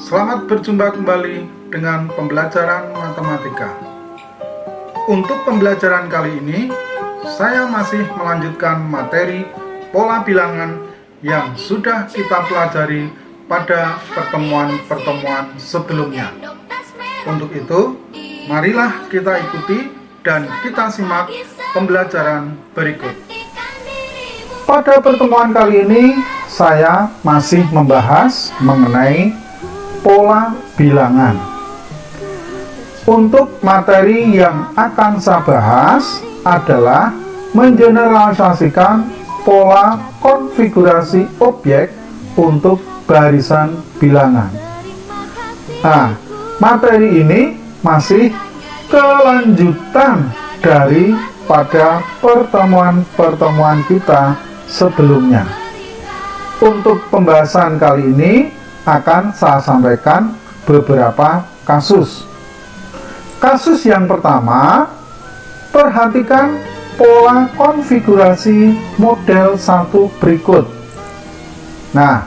Selamat berjumpa kembali dengan pembelajaran matematika. Untuk pembelajaran kali ini, saya masih melanjutkan materi pola bilangan yang sudah kita pelajari pada pertemuan-pertemuan sebelumnya. Untuk itu, marilah kita ikuti dan kita simak pembelajaran berikut. Pada pertemuan kali ini, saya masih membahas mengenai pola bilangan. Untuk materi yang akan saya bahas adalah mengeneralisasikan pola konfigurasi objek untuk barisan bilangan. Nah, materi ini masih kelanjutan dari pada pertemuan-pertemuan kita sebelumnya. Untuk pembahasan kali ini akan saya sampaikan beberapa kasus. Kasus yang pertama, perhatikan pola konfigurasi model 1 berikut. Nah,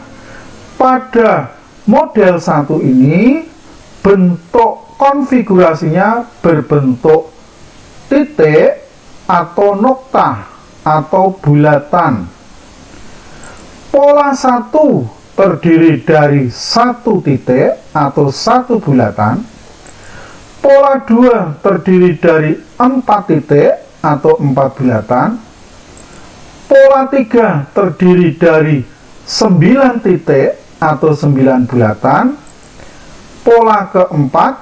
pada model 1 ini bentuk konfigurasinya berbentuk titik atau nokta atau bulatan. Pola 1 terdiri dari satu titik atau satu bulatan. Pola 2 terdiri dari 4 titik atau 4 bulatan. Pola 3 terdiri dari 9 titik atau 9 bulatan. Pola keempat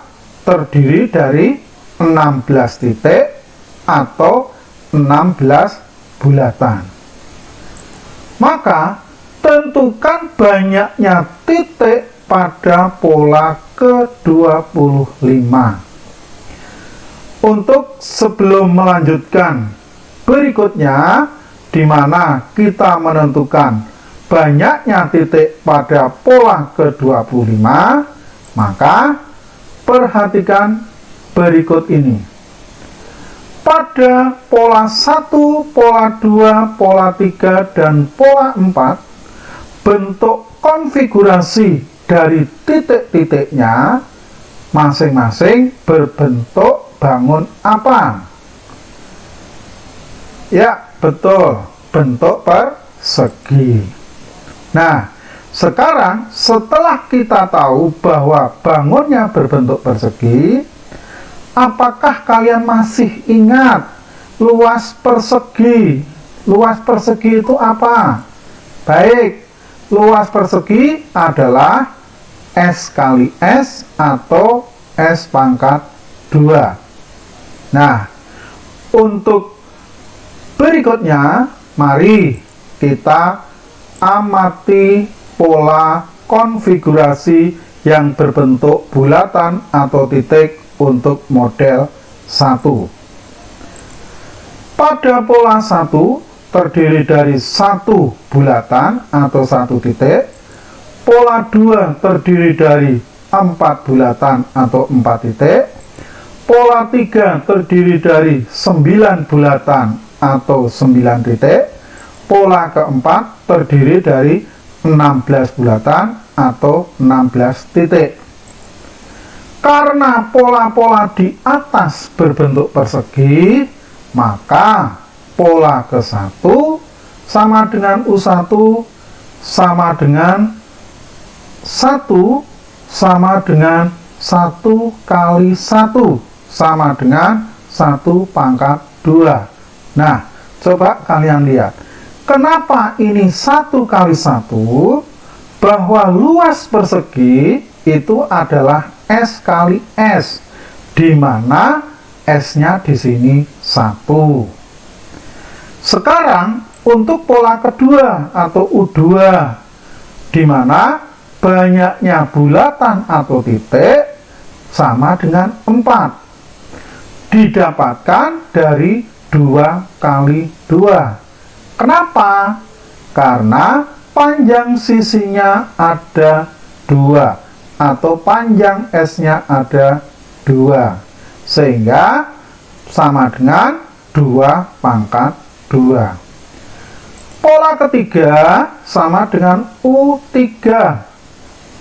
terdiri dari 16 titik atau 16 bulatan. Maka tentukan banyaknya titik pada pola ke-25. Untuk sebelum melanjutkan berikutnya, di mana kita menentukan banyaknya titik pada pola ke-25, maka perhatikan berikut ini. Pada pola 1, pola 2, pola 3, dan pola 4, bentuk konfigurasi dari titik-titiknya masing-masing berbentuk bangun apa? Ya, betul, bentuk persegi. Nah, sekarang setelah kita tahu bahwa bangunnya berbentuk persegi, apakah kalian masih ingat luas persegi? Luas persegi itu apa? Baik, luas persegi adalah S kali S atau S pangkat 2. Nah, untuk berikutnya, mari kita amati pola konfigurasi yang berbentuk bulatan atau titik untuk model 1. Pada pola 1 terdiri dari satu bulatan atau satu titik. Pola 2 terdiri dari 4 bulatan atau 4 titik. Pola 3 terdiri dari 9 bulatan atau 9 titik. Pola keempat terdiri dari 16 bulatan atau 16 titik. Karena pola-pola di atas berbentuk persegi, maka pola ke-1 sama dengan U1 sama dengan 1 sama dengan 1 kali 1 sama dengan 1 pangkat 2. Nah, coba kalian lihat. Kenapa ini 1 kali 1? Bahwa luas persegi itu adalah S kali S, di mana S-nya di sini 1. Sekarang untuk pola kedua atau U2, di mana banyaknya bulatan atau titik sama dengan 4, didapatkan dari 2 kali 2. Kenapa? Karena panjang sisinya ada 2 atau panjang S-nya ada 2, sehingga sama dengan 2 pangkat 2. Pola ketiga sama dengan U3.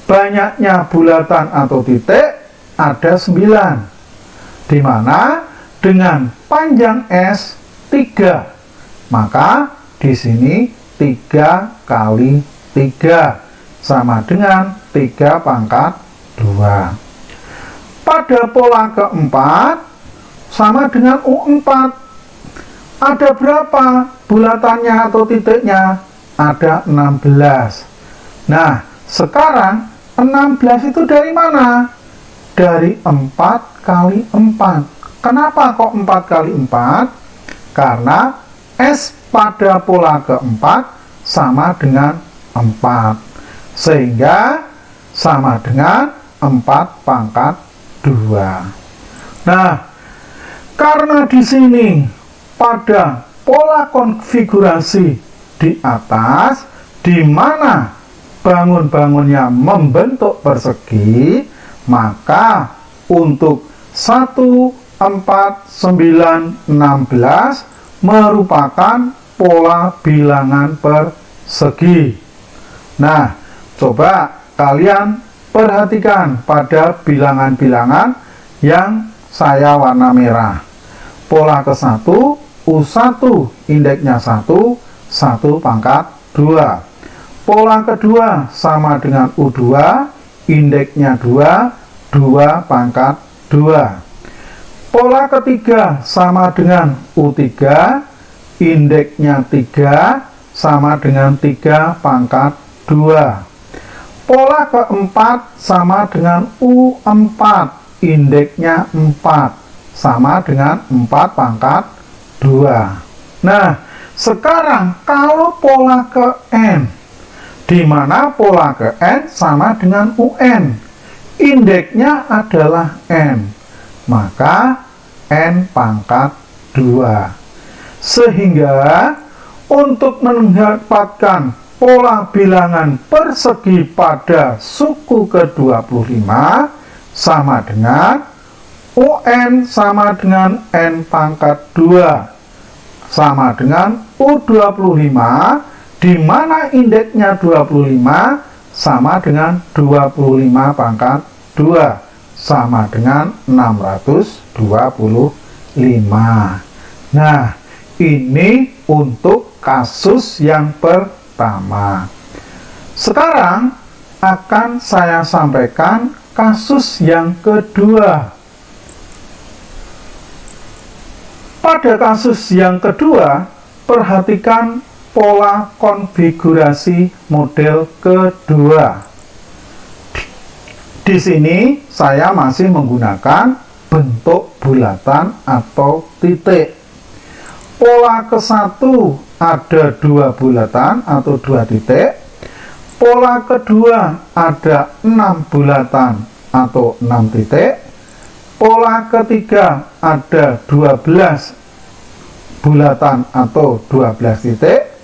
banyaknya bulatan atau titik ada 9, di mana dengan panjang S 3, maka di sini 3 kali 3 sama dengan 3 pangkat 2. Pada pola keempat sama dengan U4. Ada berapa bulatannya atau titiknya? Ada 16. Nah, sekarang 16 itu dari mana? Dari 4 kali 4. Kenapa kok 4 kali 4? Karena S pada pola keempat sama dengan 4. Sehingga sama dengan 4 pangkat 2. Nah, karena di sini pada pola konfigurasi di atas, di mana bangun-bangunnya membentuk persegi, maka untuk 1, 4, 9, 16 merupakan pola bilangan persegi. Nah, coba kalian perhatikan pada bilangan-bilangan yang saya warna merah. Pola ke-1, U1, indeksnya 1, 1 pangkat 2. Pola kedua sama dengan U2, indeksnya 2, 2 pangkat 2. Pola ketiga sama dengan U3, indeksnya 3, sama dengan 3 pangkat 2. Pola keempat sama dengan U4, indeksnya 4, sama dengan 4 pangkat 2. Nah, sekarang kalau pola ke N, di mana pola ke N sama dengan UN, indeksnya adalah N, maka N pangkat 2. Sehingga untuk mendapatkan pola bilangan persegi pada suku ke-25 sama dengan UN sama dengan N pangkat 2 sama dengan U25, di mana indeksnya 25 sama dengan 25 pangkat 2 sama dengan 625. Nah, ini untuk kasus yang pertama. Sekarang akan saya sampaikan kasus yang kedua. Pada kasus yang kedua, perhatikan pola konfigurasi model kedua. Di sini saya masih menggunakan bentuk bulatan atau titik. Pola ke-1 ada 2 bulatan atau 2 titik. Pola kedua ada 6 bulatan atau 6 titik. Pola ketiga ada 12 bulatan atau 12 titik.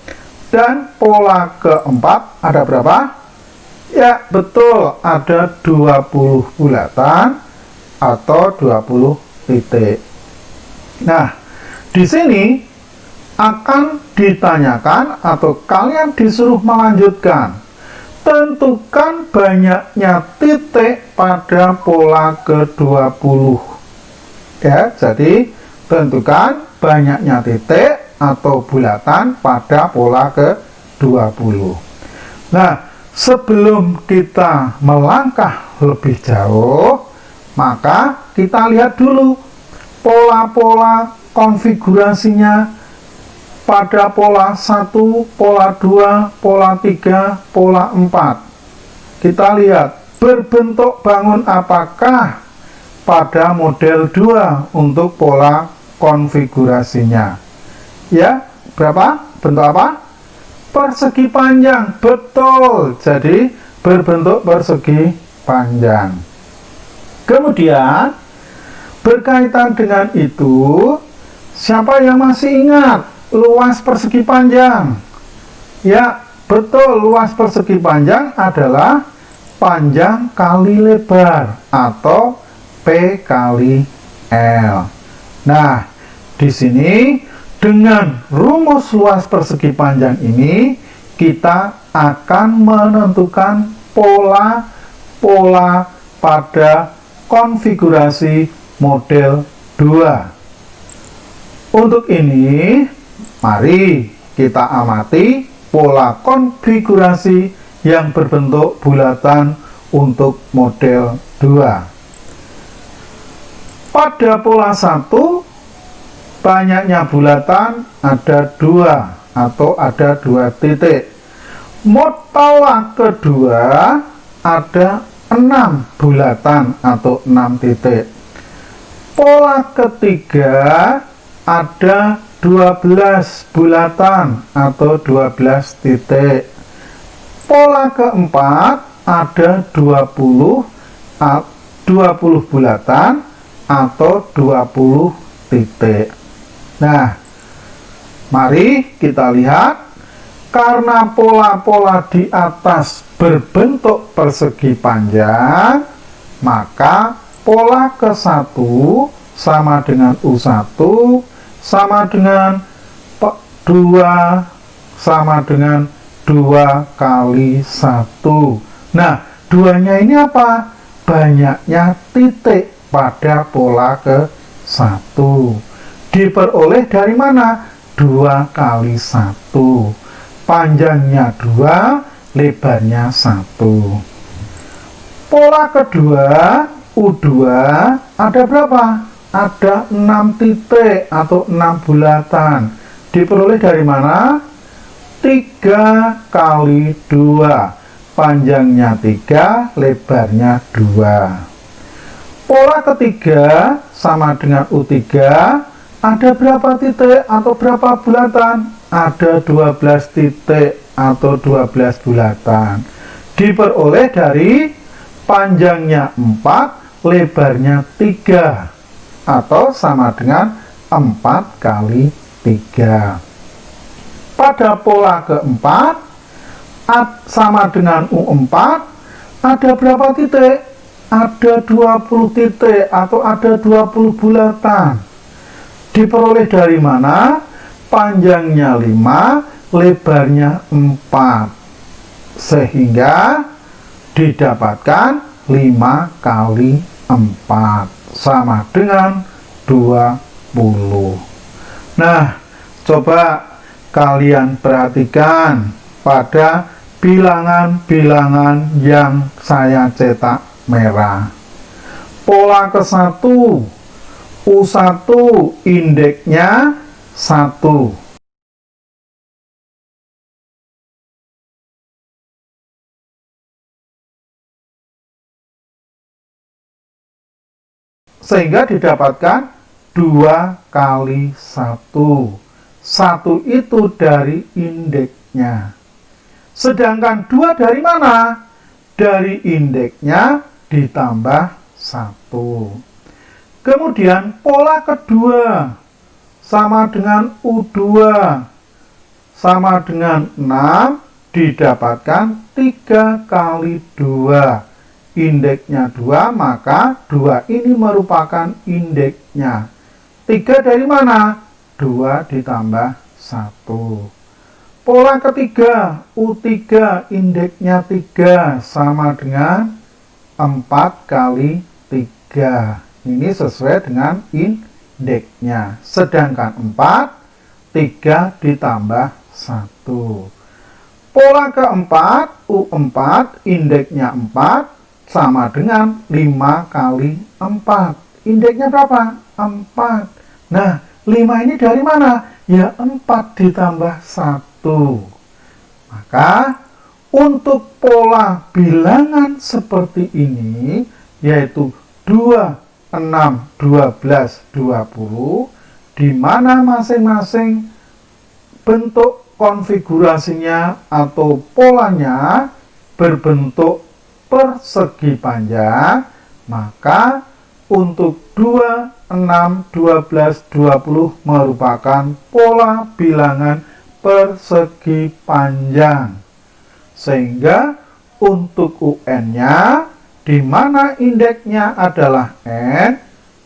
Dan pola keempat ada berapa? Ya, betul, ada 20 bulatan atau 20 titik. Nah, di sini akan ditanyakan atau kalian disuruh melanjutkan. Tentukan banyaknya titik pada pola ke-20. Ya, jadi tentukan banyaknya titik atau bulatan pada pola ke-20. Nah, sebelum kita melangkah lebih jauh, maka kita lihat dulu pola-pola konfigurasinya pada pola 1, pola 2, pola 3, pola 4. Kita lihat berbentuk bangun apakah pada model 2 untuk pola konfigurasinya. Ya, berapa? Bentuk apa? Persegi panjang, betul. Jadi berbentuk persegi panjang. Kemudian berkaitan dengan itu, siapa yang masih ingat luas persegi panjang? Ya, betul, luas persegi panjang adalah panjang kali lebar atau P kali L. Nah, di sini dengan rumus luas persegi panjang ini kita akan menentukan pola pola pada konfigurasi model 2. Untuk ini, mari kita amati pola konfigurasi yang berbentuk bulatan untuk model 2. Pada pola 1, banyaknya bulatan ada 2 atau ada 2 titik. Pola kedua ada 6 bulatan atau 6 titik. Pola ketiga ada 12 bulatan atau 12 titik. Pola keempat ada 20 bulatan atau 20 titik. Nah, mari kita lihat, karena pola-pola di atas berbentuk persegi panjang, maka pola ke-1 sama dengan U1 sama dengan 2 sama dengan 2 kali 1. Nah, 2-nya ini apa? Banyaknya titik pada pola ke-1. Diperoleh dari mana? 2 kali 1. Panjangnya 2, lebarnya 1. Pola kedua, U2, ada berapa? Ada 6 titik atau 6 bulatan. Diperoleh dari mana? 3 kali 2. Panjangnya 3, lebarnya 2. Pola ketiga sama dengan U3, ada berapa titik atau berapa bulatan? Ada 12 titik atau 12 bulatan. Diperoleh dari panjangnya 4, lebarnya 3 atau sama dengan 4 kali 3. Pada pola keempat sama dengan U4, ada berapa titik? Ada 20 titik atau ada 20 bulatan. Diperoleh dari mana? Panjangnya 5, lebarnya 4. Sehingga didapatkan 5 kali 4 sama dengan 20. Nah, coba kalian perhatikan pada bilangan-bilangan yang saya cetak merah. Pola ke-1, U1 indeksnya 1. Sehingga didapatkan 2 kali 1. 1 itu dari indeksnya. Sedangkan 2 dari mana? Dari indeksnya ditambah 1. Kemudian pola kedua sama dengan U2 sama dengan 6, didapatkan 3 kali 2. Indeksnya 2, maka 2 ini merupakan indeksnya. 3 dari mana? 2 ditambah 1. Pola ketiga, U3 indeksnya 3 sama dengan 4 kali 3. Ini sesuai dengan indeksnya. Sedangkan 4, 3 ditambah 1. Pola keempat, U4 indeksnya 4 sama dengan 5 kali 4. Indeksnya berapa? 4. Nah, 5 ini dari mana? Ya, 4 ditambah 1. Maka, untuk pola bilangan seperti ini, yaitu 2, 6, 12, 20, di mana masing-masing bentuk konfigurasinya atau polanya berbentuk persegi panjang, maka untuk 2, 6, 12, 20 merupakan pola bilangan persegi panjang. Sehingga untuk UN-nya, di mana indeksnya adalah N,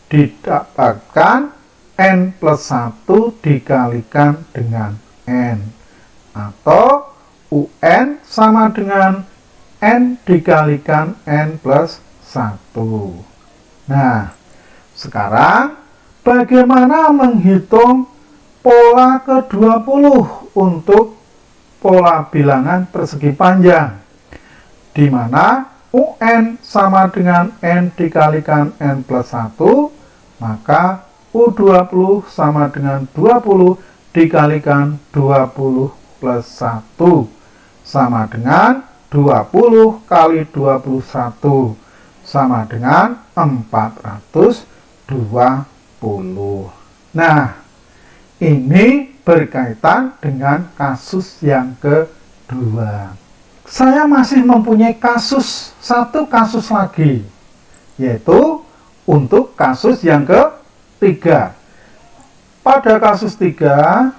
didapatkan N plus 1 dikalikan dengan N. Atau UN sama dengan N dikalikan N plus 1. Nah, sekarang bagaimana menghitung pola ke-20 untuk pola bilangan persegi panjang? Di mana UN sama dengan N dikalikan N plus 1, maka U20 sama dengan 20 dikalikan 20 plus 1 sama dengan 20 kali 21 sama dengan 420. Nah, ini berkaitan dengan kasus yang kedua. Saya masih mempunyai satu kasus lagi, yaitu untuk kasus yang ketiga. Pada kasus 3,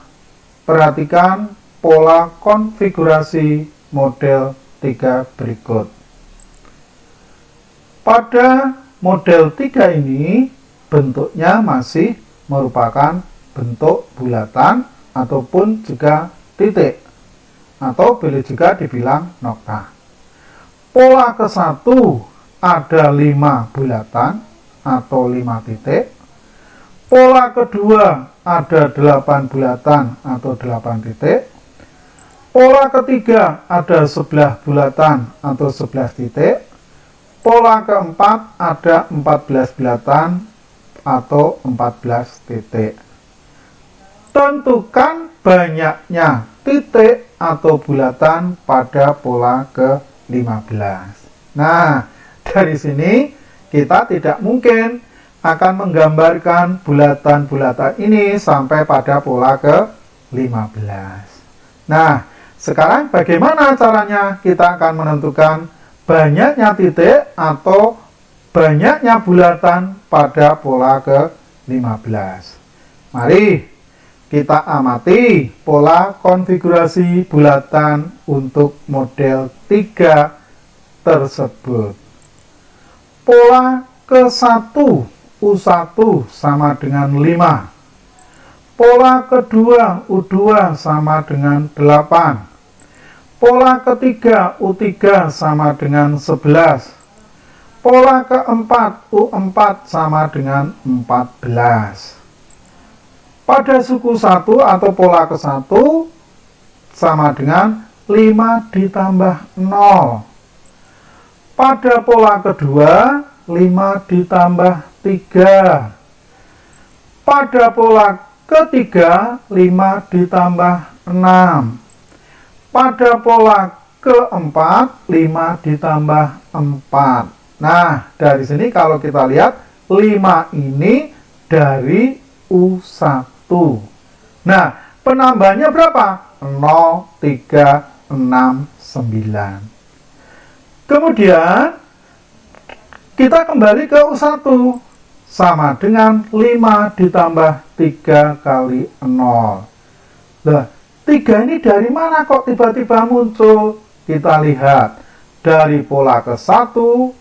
perhatikan pola konfigurasi model 3 berikut. Pada model 3 ini, bentuknya masih merupakan bentuk bulatan ataupun juga titik, atau boleh juga dibilang nokta. Pola ke-1 ada 5 bulatan atau 5 titik. Pola kedua ada 8 bulatan atau 8 titik. Pola ketiga ada 11 bulatan atau 11 titik. Pola keempat ada 14 bulatan atau 14 titik. Tentukan banyaknya titik atau bulatan pada pola ke-15. Nah, dari sini kita tidak mungkin akan menggambarkan bulatan-bulatan ini sampai pada pola ke-15. Nah, sekarang bagaimana caranya kita akan menentukan banyaknya titik atau banyaknya bulatan pada pola ke-15? Mari kita amati pola konfigurasi bulatan untuk model 3 tersebut. Pola ke-1 U1 sama dengan 5. Pola kedua U2 sama dengan 8. Pola ketiga U3 sama dengan 11. Pola keempat U4 sama dengan 14. Pada suku 1 atau pola ke-1 sama dengan 5 ditambah 0. Pada pola kedua 5 ditambah 3. Pada pola ketiga 5 ditambah 6. Pada pola keempat 5 ditambah 4. Nah, dari sini kalau kita lihat 5 ini dari U1. Nah, penambahannya berapa? 0, 3, 6, 9. Kemudian kita kembali ke U1 sama dengan 5 ditambah 3 kali 0. Nah, 3 ini dari mana kok tiba-tiba muncul? Kita lihat dari pola ke-1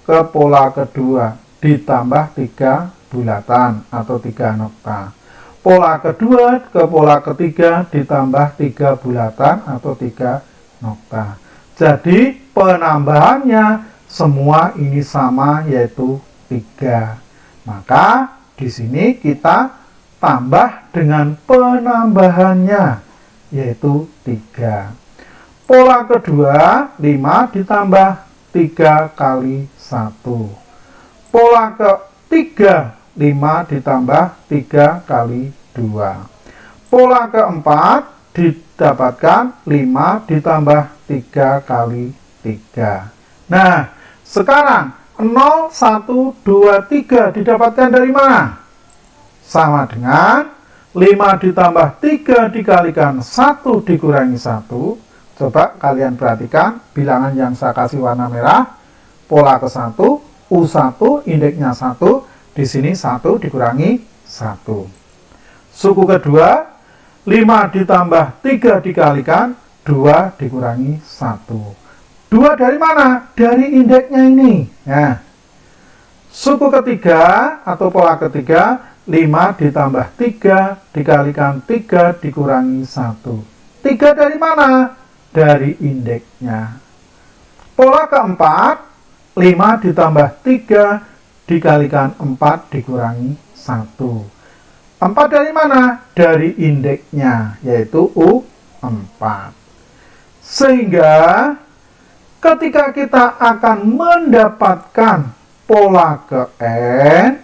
ke pola kedua ditambah 3 bulatan atau 3 nokta. Pola kedua ke pola ketiga ditambah 3 bulatan atau 3 nokta. Jadi penambahannya semua ini sama, yaitu 3. Maka di sini kita tambah dengan penambahannya, yaitu 3. Pola kedua 5 ditambah 3 kali 1. Pola ketiga 5 ditambah 3 kali 2. Pola keempat didapatkan 5 ditambah 3 kali 3. Nah, sekarang 0, 1, 2, 3 didapatkan dari mana? Sama dengan 5 ditambah 3 dikalikan 1 dikurangi 1. Coba kalian perhatikan bilangan yang saya kasih warna merah. Pola ke-1, U1, indeksnya 1. Di sini 1 dikurangi 1. Suku kedua, 5 ditambah 3 dikalikan 2 dikurangi 1. 2 dari mana? Dari indeksnya ini. Nah, suku ketiga atau pola ketiga, 5 ditambah 3 dikalikan 3 dikurangi 1. 3 dari mana? Dari indeksnya. Pola keempat, 5 ditambah 3 dikalikan 4 dikurangi 1. 4 dari mana? Dari indeksnya, yaitu U4. Sehingga ketika kita akan mendapatkan pola ke N,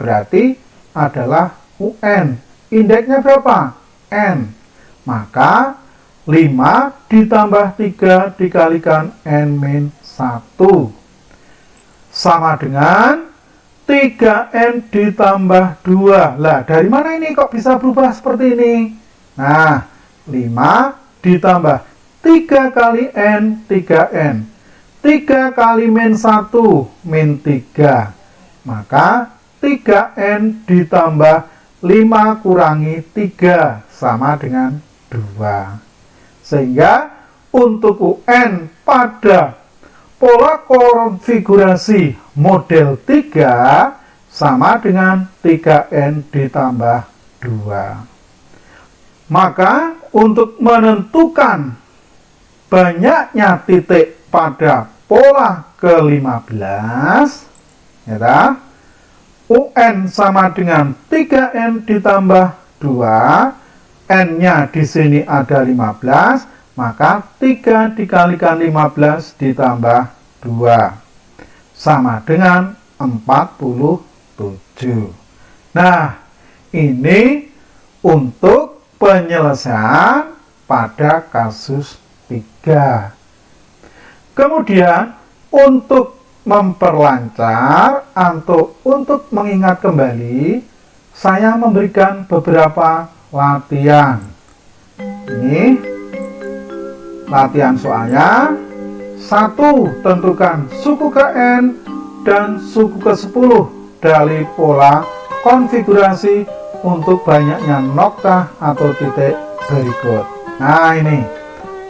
berarti adalah UN. Indeksnya berapa? N. Maka 5 ditambah 3 dikalikan N-1 sama dengan 3N ditambah 2. Lah, dari mana ini kok bisa berubah seperti ini? Nah, 5 ditambah 3 kali N, 3N. 3 kali min 1, min 3. Maka 3N ditambah 5 kurangi 3 sama dengan 2. Sehingga untuk UN pada pola konfigurasi model 3 sama dengan 3N ditambah 2. Maka untuk menentukan banyaknya titik pada pola ke-15, ya, UN sama dengan 3N ditambah 2, N-nya di sini ada 15, maka 3 dikalikan 15 ditambah 2 sama dengan 47. Nah, ini untuk penyelesaian pada kasus 3. Kemudian untuk memperlancar atau untuk mengingat kembali, saya memberikan beberapa latihan. Ini latihan soalnya. 1. Tentukan suku ke N dan suku ke 10 dari pola konfigurasi untuk banyaknya noktah atau titik berikut. Nah, ini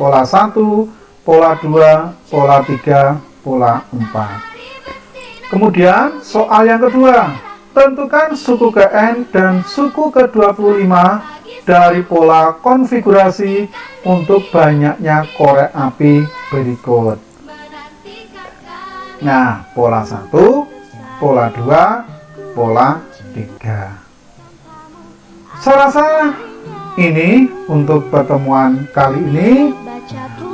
pola 1, pola 2, pola 3, pola 4. Kemudian soal yang kedua, tentukan suku ke N dan suku ke 25 dari pola konfigurasi untuk banyaknya korek api berikut. Nah, pola 1, pola 2, pola 3. Saya rasa ini untuk pertemuan kali ini.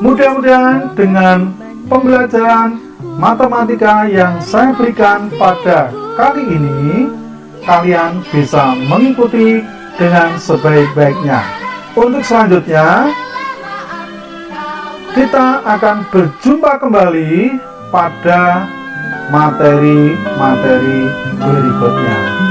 Mudah-mudahan dengan pembelajaran matematika yang saya berikan pada kali ini, kalian bisa mengikuti dengan sebaik-baiknya. Untuk selanjutnya, kita akan berjumpa kembali pada materi-materi berikutnya.